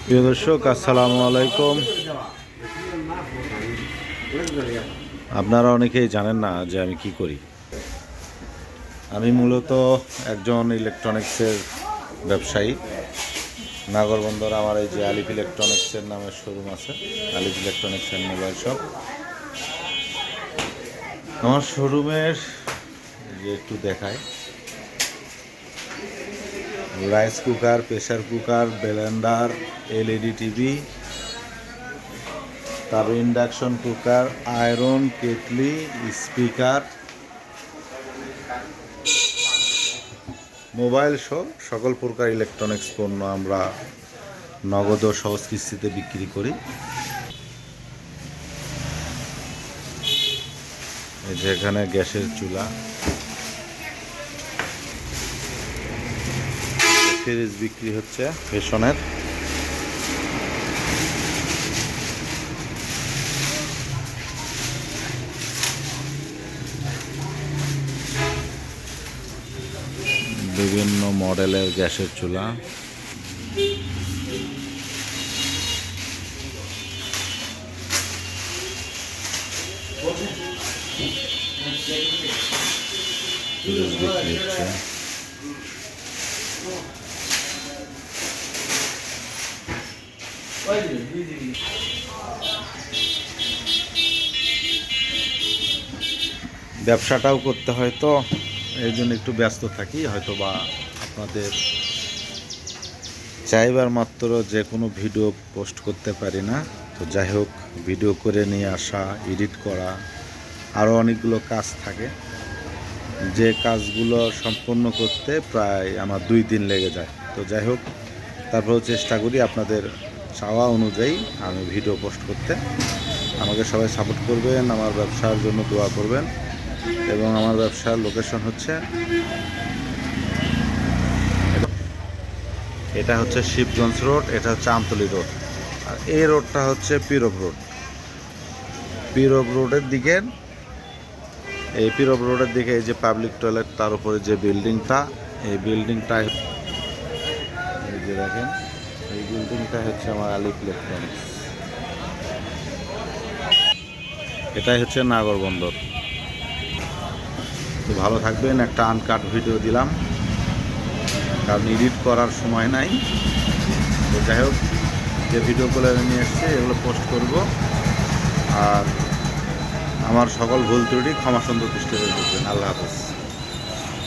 প্রিয় দর্শক, আসসালামু আলাইকুম। আপনারা অনেকেই জানেন না যে আমি কি করি। আমি মূলত একজন ইলেকট্রনিক্সের ব্যবসায়ী। নাগরবন্দর আমার এই যে আলিফ ইলেকট্রনিক্সের নামের শোরুম আছে, আলিফ ইলেকট্রনিক্সের মোবাইল শপ। আমার শোরুমের যে একটু দেখায়, rice cooker, pressure cooker, blender, LED TV, তারপর induction cooker, iron, kettle, speaker, mobile সহ সকল প্রকার ইলেকট্রনিক্স পণ্য আমরা নগদ ও সহজ কিস্তিতে বিক্রি করি। এই যে এখানে গ্যাসের চুলা, ফ্রিজ বিক্রি হচ্ছে ফ্যাশনের। বিভিন্ন মডেলের গ্যাসের চুলা, ফ্রিজ বিক্রি হচ্ছে। ব্যবসাটাও করতে হয়, তো এই জন্য একটু ব্যস্ত থাকি। হয়তো বা আপনাদের চাইবার মাত্র যে কোনো ভিডিও পোস্ট করতে পারি না। তো যাই হোক, ভিডিও করে নিয়ে আসা, এডিট করা, আরও অনেকগুলো কাজ থাকে, যে কাজগুলো সম্পন্ন করতে প্রায় আমার 2 দিন লেগে যায়। তো যাই হোক, তারপরেও চেষ্টা করি আপনাদের চাওয়া অনুযায়ী আমি ভিডিও পোস্ট করতে। আমাকে সবাই সাপোর্ট করবেন, আমার ব্যবসার জন্য দোয়া করবেন। এবং আমার ব্যবসার লোকেশন হচ্ছে, এটা হচ্ছে শিবগঞ্জ রোড, এটা হচ্ছে আমতলী রোড, আর এই রোডটা হচ্ছে পিরব রোড। পিরব রোডের দিকে, এই পিরব রোডের দিকে এই যে পাবলিক টয়লেট, তার উপরে যে বিল্ডিংটা, এই বিল্ডিংটা, এই যে দেখেন, এই বিল্ডিংটা হচ্ছে আমার আলিফ ইলেকট্রনিক্স। এটাই হচ্ছে নাগরবন্দর। তো ভালো থাকবেন। একটা আনকাট ভিডিও দিলাম, কারণ এডিট করার সময় নাই। তো যাই হোক, যে ভিডিওগুলো নিয়ে এসেছি এগুলো পোস্ট করব। আর আমার সকল ভুল ত্রুটি ক্ষমা সুন্দর দৃষ্টিতে দেখবেন। আল্লাহ হাফেজ।